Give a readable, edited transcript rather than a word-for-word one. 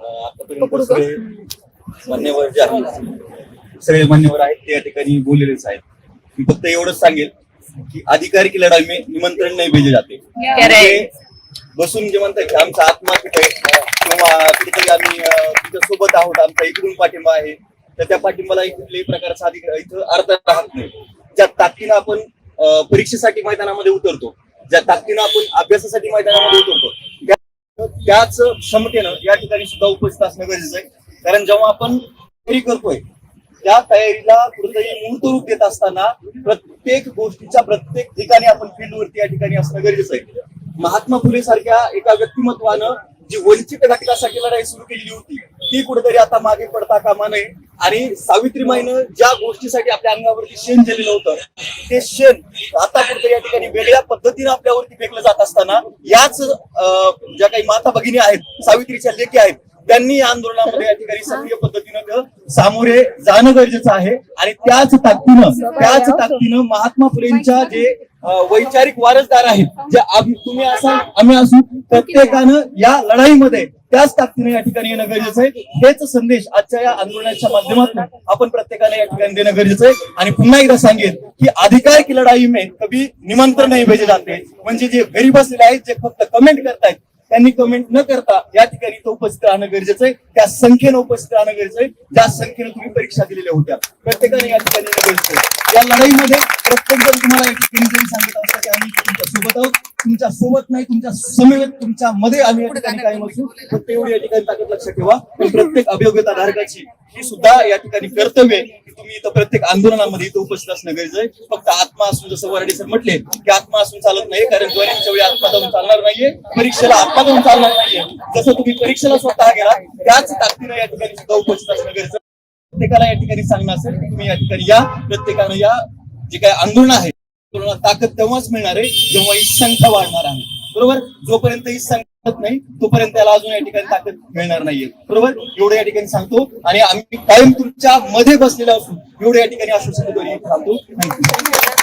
आतापर्यंत सगळे मान्यवर जे आहेत सगळे मान्यवर आहेत ते या ठिकाणी बोललेलेच आहेत. मी फक्त एवढंच सांगेल की अधिकारी की लढाई में निमंत्रण नाही भेजे जाते. म्हणजे बसून जे म्हणतात की आमचा आत्मा कुठे आहे किंवा कुठेतरी आम्ही तुमच्या सोबत आहोत, आमचा इकडून पाठिंबा आहे, तर त्या पाठिंबाला कुठल्याही प्रकारचा इथं अर्थ राहत नाही. ज्या ताकदीनं आपण परीक्षेसाठी मैदानामध्ये उतरतो, ज्या ताकदीनं आपण अभ्यासासाठी मैदानामध्ये उतरतो, त्याच क्षमतेनं या ठिकाणी सुद्धा उपस्थित असणं गरजेचं आहे. कारण जेव्हा आपण तयारी करतोय त्या तयारीला कुठेतरी मूर्तरूप देत असताना प्रत्येक गोष्टीच्या प्रत्येक ठिकाणी आपण फील्डवरती या ठिकाणी असणं गरजेचं आहे. महात्मा फुले सारख्या एका व्यक्तिमत्वानं जी वंचित घटकासाठी लढाई सुरू केलेली होती ती कुठेतरी आता मागे पडता कामा नये. आणि सावित्रीमाईनं ज्या गोष्टीसाठी आपल्या अंगावरती शेण दिलेलं होतं ते शेण आता कुठेतरी या ठिकाणी वेगळ्या पद्धतीने आपल्यावरती फेकलं जात असताना याच ज्या काही माता भगिनी आहेत, सावित्रीच्या लेकी आहेत, त्यांनी या आंदोलनामध्ये या ठिकाणी सक्रिय पद्धतीनं सामोरे जाणं गरजेचं आहे. आणि त्याच ताकदीनं महात्मा फुलेंच्या जे वैचारिक वारसदार आहेत, जे तुम्ही असाल आम्ही असू, प्रत्येकानं या लढाईमध्ये त्याच ताकदीने या ठिकाणी येणं गरजेचं आहे. हेच संदेश आजच्या या आंदोलनाच्या माध्यमातून आपण प्रत्येकाने या ठिकाणी देणं गरजेचं आहे. आणि पुन्हा एकदा सांगेल की अधिकार की लढाई में कभी निमंत्रण नाही भेजे जाते. म्हणजे जे घरी बसलेले आहेत, जे फक्त कमेंट करतायत, त्यांनी कमेंट न करता या ठिकाणी तो उपस्थित राहणं गरजेचं आहे. त्या संख्येनं उपस्थित राहणं गरजेचं आहे ज्या संख्येनं तुम्ही परीक्षा दिलेल्या होत्या. प्रत्येकाने या ठिकाणी येणं गरजेचं आहे. या लढाईमध्ये प्रत्येक जण तुम्हाला या ठिकाणी जरी सांगत असतं की आम्ही तुमच्या सोबत आहोत, तुमच्या सोबत नाही, तुमच्या समवेत, तुमच्या मध्ये आम्ही या ठिकाणी कायम असू. फक्त एवढी या ठिकाणी ताकद लक्षात ठेवा. पण प्रत्येक अभियोग्यता धारकाची ही सुद्धा या ठिकाणी कर्तव्य आहे की तुम्ही इथं प्रत्येक आंदोलनामध्ये इथं उपस्थित असणं गरजेचं आहे. फक्त आत्मा असून, जसं वराडे सर म्हटले की आत्मा असून चालत नाही, कारण ज्वारीच्या वेळी आत्मा जाऊन चालणार नाहीये, परीक्षेला आत्मा जाऊन चालणार नाहीये. जसं तुम्ही परीक्षेला स्वतः गेला त्याच ताकदीनं या ठिकाणी सुद्धा उपस्थित असणं गरजेचं. प्रत्येकाला या ठिकाणी सांगणं असेल की तुम्ही या ठिकाणी या, प्रत्येकानं या जे काही आंदोलन आहे ताकद तेव्हाच मिळणार आहे जेव्हा ही संख्या वाढणार आहे. बरोबर, जोपर्यंत ही संख्या नाही तोपर्यंत त्याला अजून या ठिकाणी ताकद मिळणार नाहीये. बरोबर, एवढं या ठिकाणी सांगतो. आणि आम्ही कायम तुमच्या मध्ये बसलेलो असू एवढं या ठिकाणी आश्वासन थांबतो. थँक्यू.